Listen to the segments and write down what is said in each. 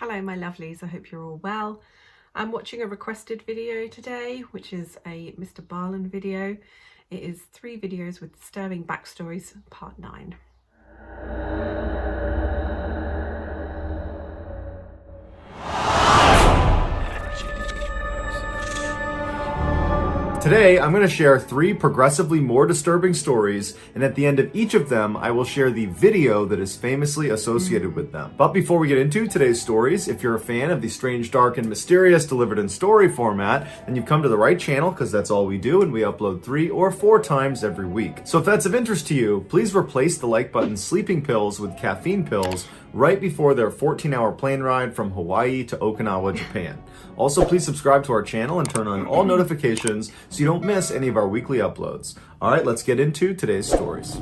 Hello my lovelies, I hope you're all well. I'm watching a requested video today, which is a Mr. Ballen video. It is 3 videos with disturbing backstories, part 9. Today, I'm going to share 3 progressively more disturbing stories, and at the end of each of them, I will share the video that is famously associated with them. But before we get into today's stories, if you're a fan of the strange, dark, and mysterious delivered in story format, then you've come to the right channel, because that's all we do, and we upload 3 or 4 times every week. So if that's of interest to you, please replace the like button's sleeping pills with caffeine pills right before their 14-hour plane ride from Hawaii to Okinawa, Japan. Also, please subscribe to our channel and turn on all notifications so you don't miss any of our weekly uploads. All right, let's get into today's stories.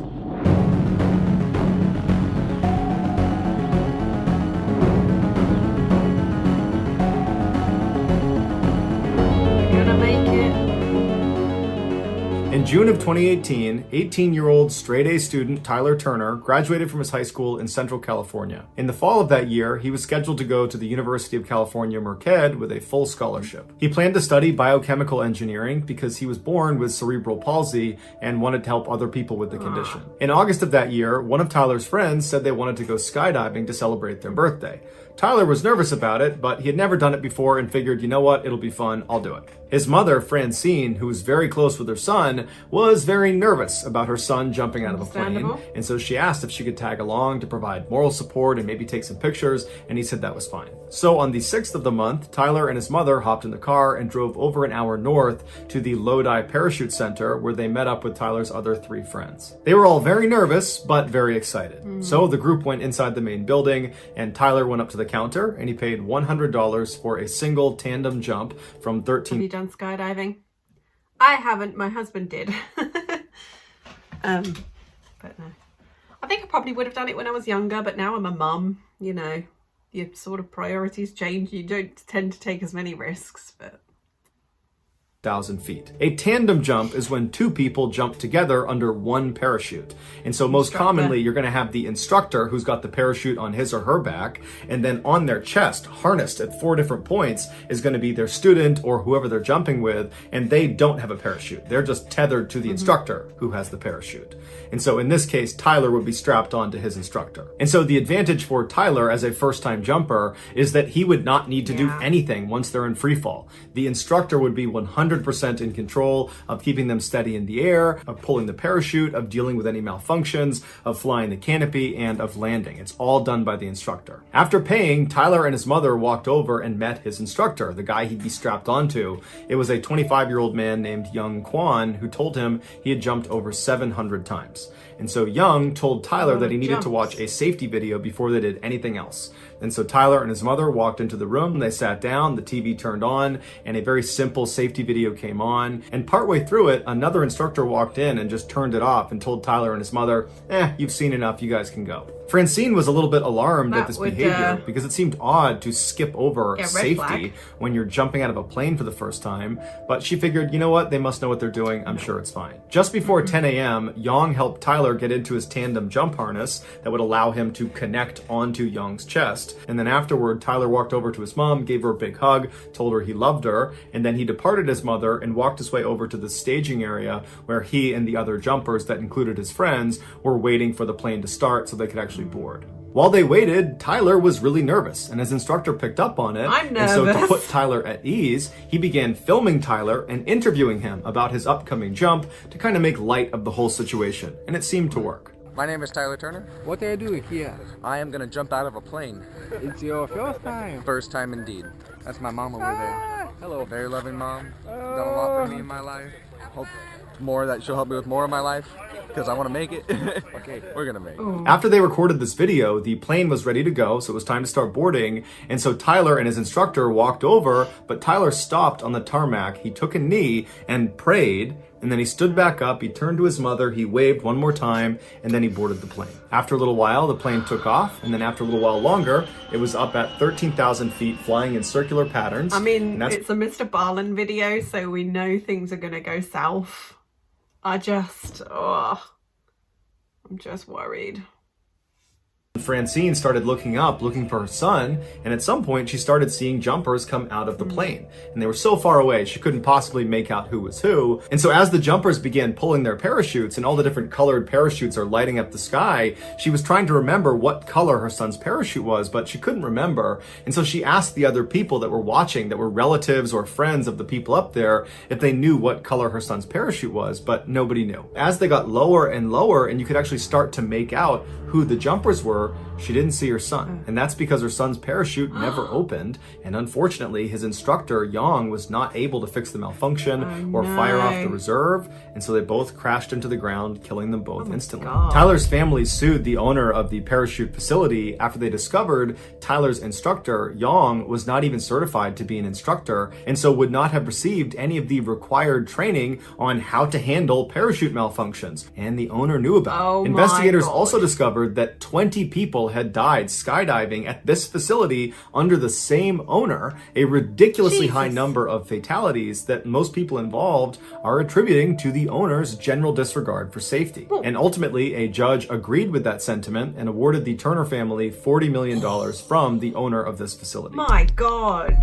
In June of 2018, 18-year-old straight-A student Tyler Turner graduated from his high school in Central California. In the fall of that year, he was scheduled to go to the University of California, Merced with a full scholarship. He planned to study biochemical engineering because he was born with cerebral palsy and wanted to help other people with the condition. In August of that year, one of Tyler's friends said they wanted to go skydiving to celebrate their birthday. Tyler was nervous about it, but he had never done it before and figured, you know what, it'll be fun, I'll do it. His mother, Francine, who was very close with her son, was very nervous about her son jumping out of a plane, and so she asked if she could tag along to provide moral support and maybe take some pictures, and he said that was fine. So on the 6th of the month, Tyler and his mother hopped in the car and drove over an hour north to the Lodi Parachute Center, where they met up with Tyler's other 3 friends. They were all very nervous, but very excited. So the group went inside the main building, and Tyler went up to the counter, and he paid $100 for a single tandem jump from 13... Have you done skydiving? I haven't, my husband did. But no. I think I probably would have done it when I was younger, but now I'm a mum, you know, your sort of priorities change. You don't tend to take as many risks, but... 1,000 feet. A tandem jump is when 2 people jump together under one parachute. And so most commonly, you're going to have the instructor who's got the parachute on his or her back, and then on their chest, harnessed at 4 different points, is going to be their student or whoever they're jumping with, and they don't have a parachute. They're just tethered to the instructor who has the parachute. And so in this case, Tyler would be strapped on to his instructor. And so the advantage for Tyler as a first-time jumper is that he would not need to do anything once they're in free fall. The instructor would be 100% in control of keeping them steady in the air, of pulling the parachute, of dealing with any malfunctions, of flying the canopy, and of landing. It's all done by the instructor. After paying, Tyler and his mother walked over and met his instructor, the guy he'd be strapped onto. It was a 25-year-old man named Young Kwan who told him he had jumped over 700 times. And so Young told Tyler that he needed to watch a safety video before they did anything else. And so Tyler and his mother walked into the room, they sat down, the TV turned on, and a very simple safety video came on. And partway through it, another instructor walked in and just turned it off and told Tyler and his mother, you've seen enough, you guys can go. Francine was a little bit alarmed at this behavior because it seemed odd to skip over safety when you're jumping out of a plane for the first time, but she figured, you know what, they must know what they're doing, I'm sure it's fine. Just before 10 a.m., Young helped Tyler get into his tandem jump harness that would allow him to connect onto Young's chest, and then afterward, Tyler walked over to his mom, gave her a big hug, told her he loved her, and then he departed his mother and walked his way over to the staging area where he and the other jumpers, that included his friends, were waiting for the plane to start so they could actually board. While they waited, Tyler was really nervous, and his instructor picked up on it. And so to put Tyler at ease, he began filming Tyler and interviewing him about his upcoming jump to kind of make light of the whole situation, and it seemed to work. My name is Tyler Turner. What are you doing here? I am gonna jump out of a plane. It's your first time. First time indeed. That's my mom over there. Hello. Very loving mom. Done a lot for me in my life. Hope more that she'll help me with more of my life, because I want to make it. Okay, we're gonna make it. After they recorded this video, the plane was ready to go, so it was time to start boarding. And so Tyler and his instructor walked over, but Tyler stopped on the tarmac. He took a knee and prayed, and then he stood back up, he turned to his mother, he waved one more time, and then he boarded the plane. After a little while, the plane took off, and then after a little while longer, it was up at 13,000 feet, flying in circular patterns. I mean, it's a Mr. Ballen video, so we know things are going to go south. I'm just worried. Francine started looking for her son, and at some point she started seeing jumpers come out of the plane. And they were so far away, she couldn't possibly make out who was who. And so as the jumpers began pulling their parachutes and all the different colored parachutes are lighting up the sky, she was trying to remember what color her son's parachute was, but she couldn't remember. And so she asked the other people that were watching, that were relatives or friends of the people up there, if they knew what color her son's parachute was, but nobody knew. As they got lower and lower, and you could actually start to make out who the jumpers were, she didn't see her son. And that's because her son's parachute never opened. And unfortunately, his instructor, Yang, was not able to fix the malfunction or fire off the reserve. And so they both crashed into the ground, killing them both instantly. Tyler's family sued the owner of the parachute facility after they discovered Tyler's instructor, Yang, was not even certified to be an instructor, and so would not have received any of the required training on how to handle parachute malfunctions. And the owner knew about it. Investigators also discovered that 20 people had died skydiving at this facility under the same owner, a ridiculously high number of fatalities that most people involved are attributing to the owner's general disregard for safety. And ultimately, a judge agreed with that sentiment and awarded the Turner family $40 million from the owner of this facility. My God.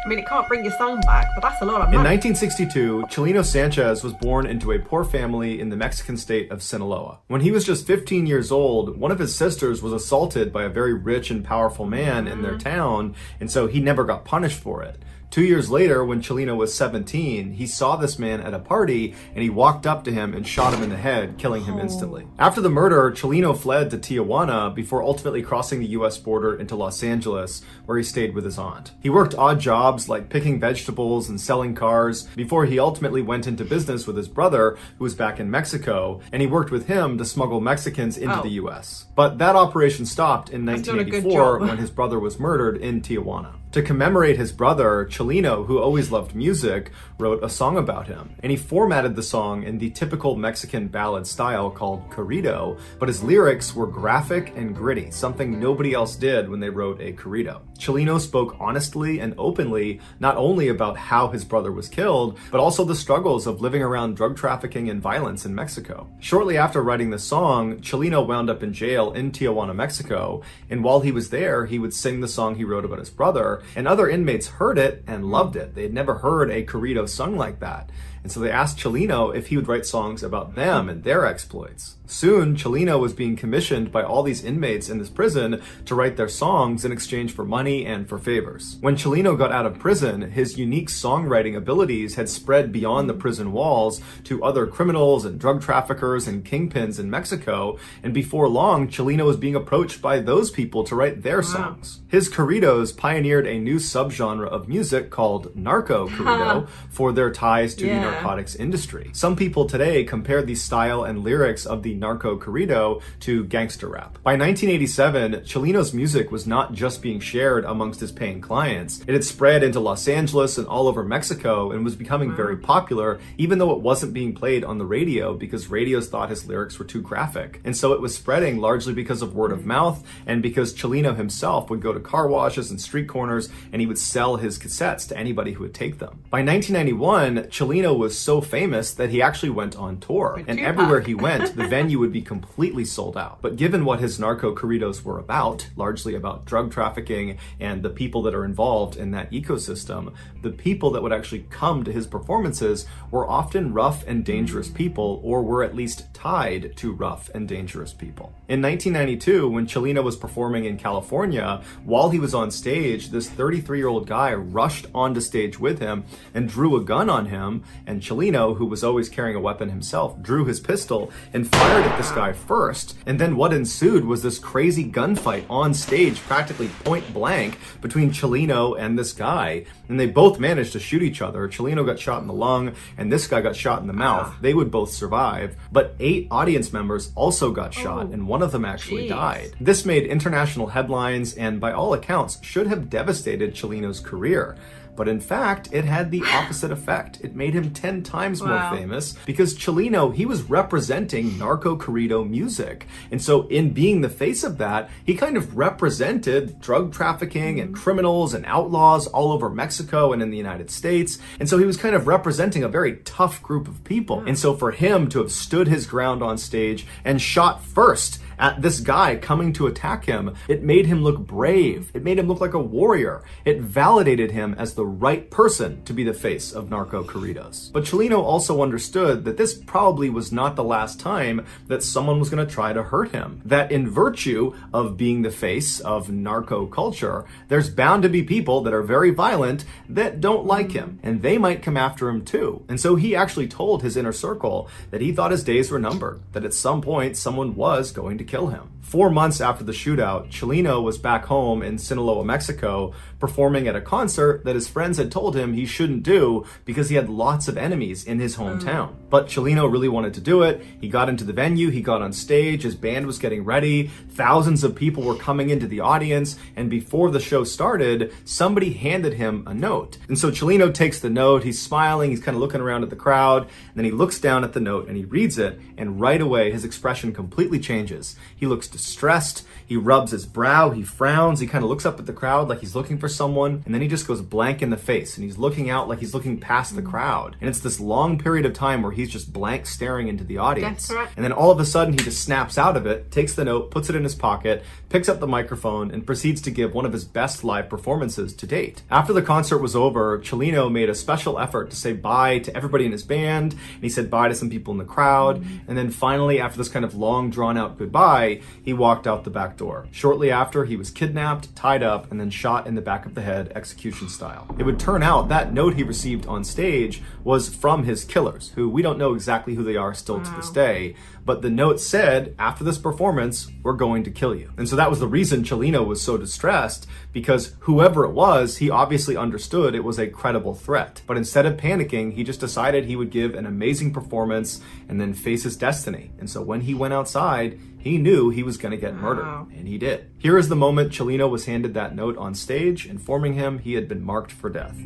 I mean, it can't bring your son back, but that's a lot of money. In 1962, Chileno Sanchez was born into a poor family in the Mexican state of Sinaloa. When he was just 15 years old, one of his sisters was assaulted by a very rich and powerful man in their town, and so he never got punished for it. 2 years later, when Chileno was 17, he saw this man at a party and he walked up to him and shot him in the head, killing him instantly. After the murder, Chileno fled to Tijuana before ultimately crossing the US border into Los Angeles, where he stayed with his aunt. He worked odd jobs like picking vegetables and selling cars before he ultimately went into business with his brother, who was back in Mexico, and he worked with him to smuggle Mexicans into the US. But that operation stopped in 1984 when his brother was murdered in Tijuana. To commemorate his brother, Chileno, who always loved music, wrote a song about him. And he formatted the song in the typical Mexican ballad style called corrido, but his lyrics were graphic and gritty, something nobody else did when they wrote a corrido. Chileno spoke honestly and openly, not only about how his brother was killed, but also the struggles of living around drug trafficking and violence in Mexico. Shortly after writing the song, Chileno wound up in jail in Tijuana, Mexico, and while he was there, he would sing the song he wrote about his brother, and other inmates heard it and loved it. They had never heard a corrido sung like that. And so they asked Chileno if he would write songs about them and their exploits. Soon, Chileno was being commissioned by all these inmates in this prison to write their songs in exchange for money and for favors. When Chileno got out of prison, his unique songwriting abilities had spread beyond the prison walls to other criminals and drug traffickers and kingpins in Mexico, and before long, Chileno was being approached by those people to write their songs. His corridos pioneered a new subgenre of music called narco corrido for their ties to the narcotics industry. Some people today compare the style and lyrics of the narco corrido to gangster rap. By 1987, Chileno's music was not just being shared amongst his paying clients. It had spread into Los Angeles and all over Mexico and was becoming very popular, even though it wasn't being played on the radio because radios thought his lyrics were too graphic. And so it was spreading largely because of word of mouth and because Chileno himself would go to car washes and street corners and he would sell his cassettes to anybody who would take them. By 1991, Chileno was so famous that he actually went on tour, and everywhere he went, the venue would be completely sold out. But given what his narco corridos were about, largely about drug trafficking and the people that are involved in that ecosystem, the people that would actually come to his performances were often rough and dangerous people, or were at least tied to rough and dangerous people. In 1992, when Chileno was performing in California, while he was on stage, this 33-year-old guy rushed onto stage with him and drew a gun on him, and Chileno, who was always carrying a weapon himself, drew his pistol and fired at this guy first. And then what ensued was this crazy gunfight on stage, practically point blank, between Chileno and this guy. And they both managed to shoot each other. Chileno got shot in the lung, and this guy got shot in the mouth. They would both survive, but 8 audience members also got shot, and one of them actually died. This made international headlines, and by all accounts, should have devastated Chileno's career. But in fact, it had the opposite effect. It made him 10 times more famous because Chileno, he was representing narco corrido music. And so in being the face of that, he kind of represented drug trafficking and criminals and outlaws all over Mexico and in the United States. And so he was kind of representing a very tough group of people. And so for him to have stood his ground on stage and shot first at this guy coming to attack him, it made him look brave. It made him look like a warrior. It validated him as the right person to be the face of Narco Corridos. But Chelino also understood that this probably was not the last time that someone was going to try to hurt him. That in virtue of being the face of narco culture, there's bound to be people that are very violent that don't like him, and they might come after him too. And so he actually told his inner circle that he thought his days were numbered, that at some point someone was going to kill him. 4 months after the shootout, Chelino was back home in Sinaloa, Mexico, performing at a concert that his friends had told him he shouldn't do because he had lots of enemies in his hometown. But Chelino really wanted to do it. He got into the venue, he got on stage, his band was getting ready, thousands of people were coming into the audience, and before the show started, somebody handed him a note. And so Chelino takes the note, he's smiling, he's kind of looking around at the crowd, and then he looks down at the note and he reads it, and right away his expression completely changes. He looks distressed, he rubs his brow, he frowns, he kind of looks up at the crowd like he's looking for someone, and then he just goes blank in the face, and he's looking out like he's looking past the crowd. And it's this long period of time where he's just blank staring into the audience. That's right. And then all of a sudden he just snaps out of it, takes the note, puts it in his pocket, picks up the microphone, and proceeds to give one of his best live performances to date. After the concert was over, Chelino made a special effort to say bye to everybody in his band, and he said bye to some people in the crowd, and then finally, after this kind of long drawn out goodbye, he walked out the back door. Shortly after, he was kidnapped, tied up, and then shot in the back of the head, execution style. It would turn out that note he received on stage was from his killers, who we don't know exactly who they are still to this day, but the note said, after this performance, we're going to kill you. And so that was the reason Chelino was so distressed, because whoever it was, he obviously understood it was a credible threat. But instead of panicking, he just decided he would give an amazing performance and then face his destiny. And so when he went outside, he knew he was going to get murdered, and he did. Here is the moment Chelino was handed that note on stage, informing him he had been marked for death.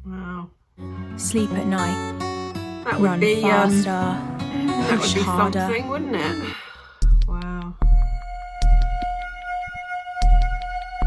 Wow. Sleep at night. That would Run be faster. that would Push be harder. something, wouldn't it? Wow.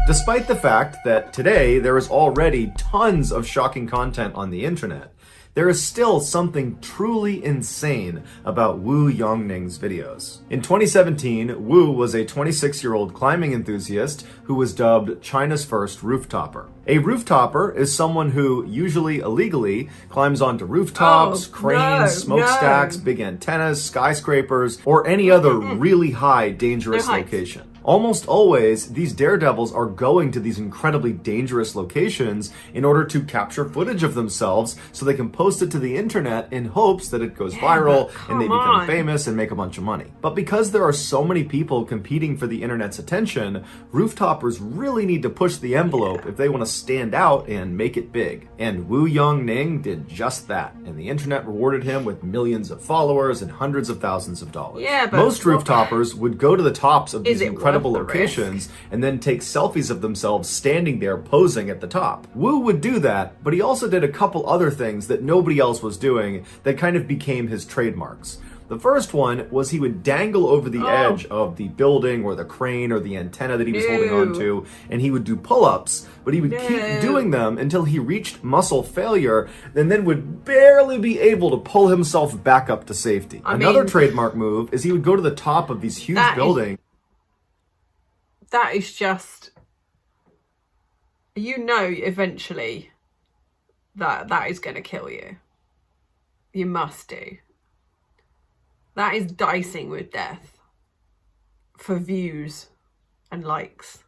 Despite the fact that today there is already tons of shocking content on the internet, there is still something truly insane about Wu Yongning's videos. In 2017, Wu was a 26-year-old climbing enthusiast who was dubbed China's first rooftopper. A rooftopper is someone who, usually illegally, climbs onto rooftops, cranes, smokestacks, big antennas, skyscrapers, or any other really high, dangerous location. Almost always, these daredevils are going to these incredibly dangerous locations in order to capture footage of themselves so they can post it to the internet in hopes that it goes viral and they become famous and make a bunch of money. But because there are so many people competing for the internet's attention, rooftoppers really need to push the envelope if they want to stand out and make it big. And Wu Yongning did just that, and the internet rewarded him with millions of followers and hundreds of thousands of dollars. Yeah, but most rooftoppers would go to the tops of these incredible the locations and then take selfies of themselves standing there posing at the top. Wu would do that, but he also did a couple other things that nobody else was doing that kind of became his trademarks. The first one was he would dangle over the edge of the building or the crane or the antenna that he was holding on to, and he would do pull-ups, but he would keep doing them until he reached muscle failure and then would barely be able to pull himself back up to safety. Another trademark move is he would go to the top of these huge buildings. That is just, you know, eventually that is going to kill you. You must do. That is dicing with death for views and likes.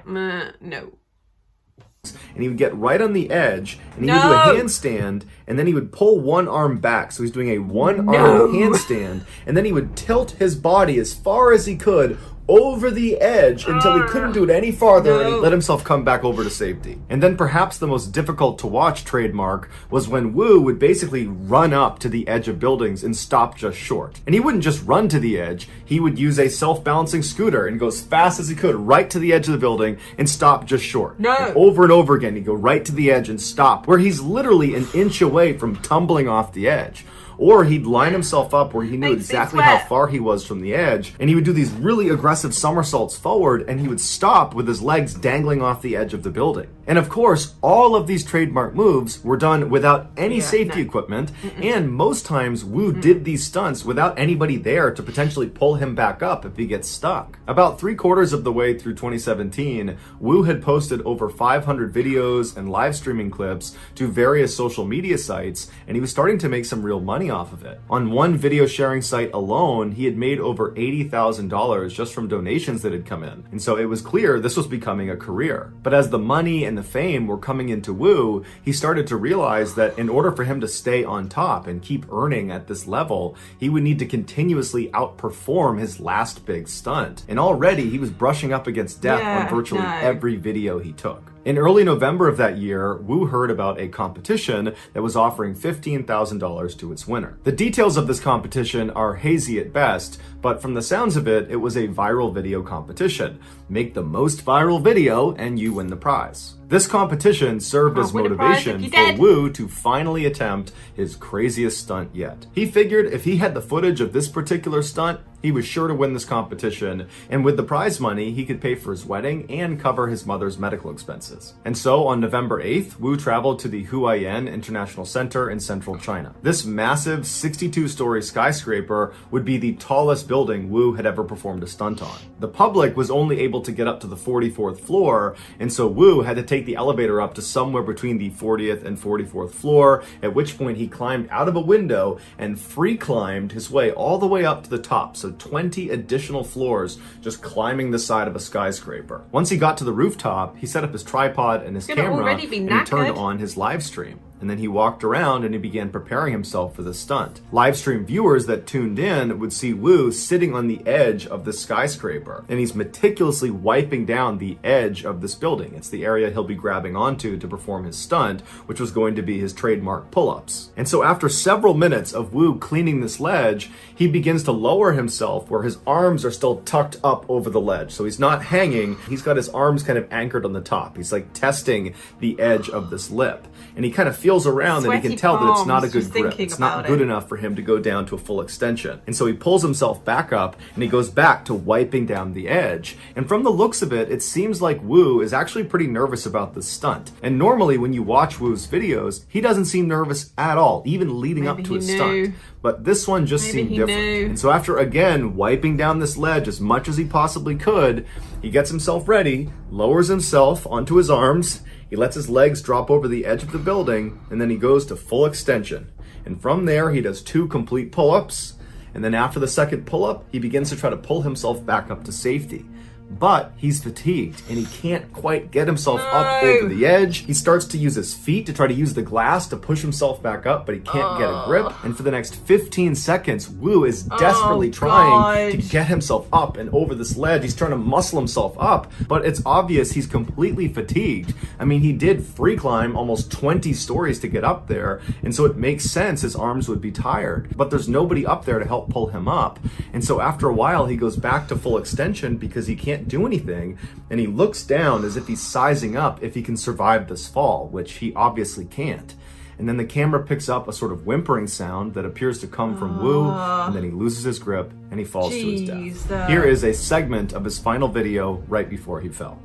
No. And he would get right on the edge, and he would do a handstand, and then he would pull one arm back. So he's doing a one-arm handstand, and then he would tilt his body as far as he could over the edge until he couldn't do it any farther, and he let himself come back over to safety. And then perhaps the most difficult to watch trademark was when Wu would basically run up to the edge of buildings and stop just short. And he wouldn't just run to the edge, he would use a self-balancing scooter and go as fast as he could right to the edge of the building and stop just short. And over and over again, he'd go right to the edge and stop, where he's literally an inch away from tumbling off the edge. Or he'd line himself up where he knew Makes me exactly how sweat. far he was from the edge, and he would do these really aggressive somersaults forward, and he would stop with his legs dangling off the edge of the building. And of course, all of these trademark moves were done without any safety equipment, and most times Wu did these stunts without anybody there to potentially pull him back up if he gets stuck. About 3/4 of the way through 2017, Wu had posted over 500 videos and live streaming clips to various social media sites, and he was starting to make some real money off of it. On one video sharing site alone, he had made over $80,000 just from donations that had come in. And so it was clear this was becoming a career. But as the money and the fame were coming into Wu, he started to realize that in order for him to stay on top and keep earning at this level, he would need to continuously outperform his last big stunt. And already he was brushing up against death on virtually every video he took. In early November of that year, Wu heard about a competition that was offering $15,000 to its winner. The details of this competition are hazy at best, but from the sounds of it, it was a viral video competition. Make the most viral video and you win the prize. This competition served as motivation for Wu to finally attempt his craziest stunt yet. He figured if he had the footage of this particular stunt, he was sure to win this competition, and with the prize money, he could pay for his wedding and cover his mother's medical expenses. And so on November 8th, Wu traveled to the Huayan International Center in central China. This massive 62-story skyscraper would be the tallest building Wu had ever performed a stunt on. The public was only able to get up to the 44th floor, and so Wu had to take the elevator up to somewhere between the 40th and 44th floor, at which point he climbed out of a window and free climbed his way all the way up to the top. So 20 additional floors just climbing the side of a skyscraper. Once he got to the rooftop, he set up his tripod and his camera and he turned on his live stream. And then he walked around and he began preparing himself for the stunt. Live stream viewers that tuned in would see Wu sitting on the edge of the skyscraper, and he's meticulously wiping down the edge of this building. It's the area he'll be grabbing onto to perform his stunt, which was going to be his trademark pull-ups. And so after several minutes of Wu cleaning this ledge, he begins to lower himself where his arms are still tucked up over the ledge. So he's not hanging, he's got his arms kind of anchored on the top. He's like testing the edge of this lip. And he kind of feels around and he can tell that it's not a good grip. It's not good enough for him to go down to a full extension. And so he pulls himself back up and he goes back to wiping down the edge. And from the looks of it, it seems like Wu is actually pretty nervous about this stunt. And normally when you watch Wu's videos, he doesn't seem nervous at all, even leading up to his stunt. But this one just seemed different. And so after again wiping down this ledge as much as he possibly could, he gets himself ready, lowers himself onto his arms, he lets his legs drop over the edge of the building, and then he goes to full extension. And from there, he does 2 complete pull-ups, and then after the second pull-up, he begins to try to pull himself back up to safety. But he's fatigued and he can't quite get himself up over the edge. He starts to use his feet to try to use the glass to push himself back up, but he can't get a grip. And for the next 15 seconds, Wu is desperately trying to get himself up and over this ledge. He's trying to muscle himself up, but it's obvious he's completely fatigued. I mean, he did free climb almost 20 stories to get up there, and so it makes sense his arms would be tired. But there's nobody up there to help pull him up. And so after a while, he goes back to full extension because he can't do anything, and he looks down as if he's sizing up if he can survive this fall, which he obviously can't. And then the camera picks up a sort of whimpering sound that appears to come from Wu, and then he loses his grip and he falls to his death. Here is a segment of his final video right before he fell.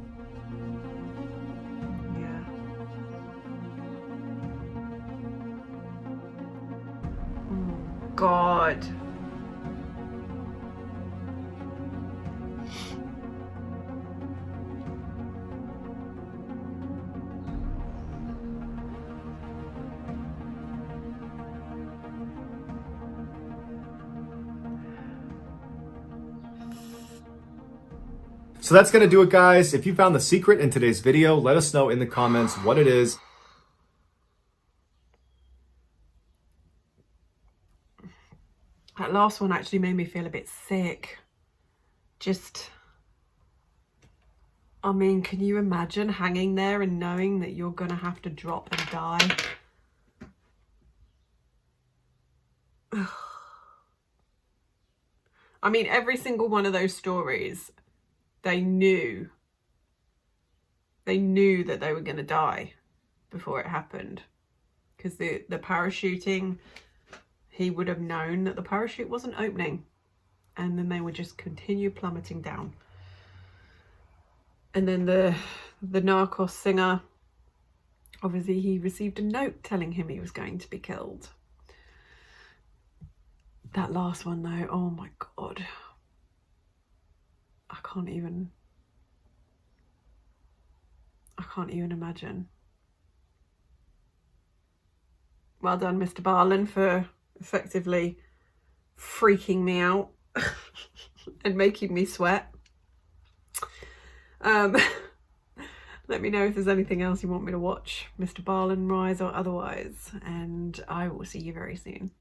God. So that's going to do it, guys. If you found the secret in today's video, let us know in the comments what it is. That last one actually made me feel a bit sick. I mean, can you imagine hanging there and knowing that you're going to have to drop and die? I mean, every single one of those stories, they knew that they were going to die before it happened. Because the parachuting, he would have known that the parachute wasn't opening, and then they would just continue plummeting down. And then the Narcos singer, obviously he received a note telling him he was going to be killed. That last one though, oh my God. I can't even imagine. Well done, Mr. Ballen, for effectively freaking me out and making me sweat. Let me know if there's anything else you want me to watch, Mr. Ballen rise or otherwise, and I will see you very soon.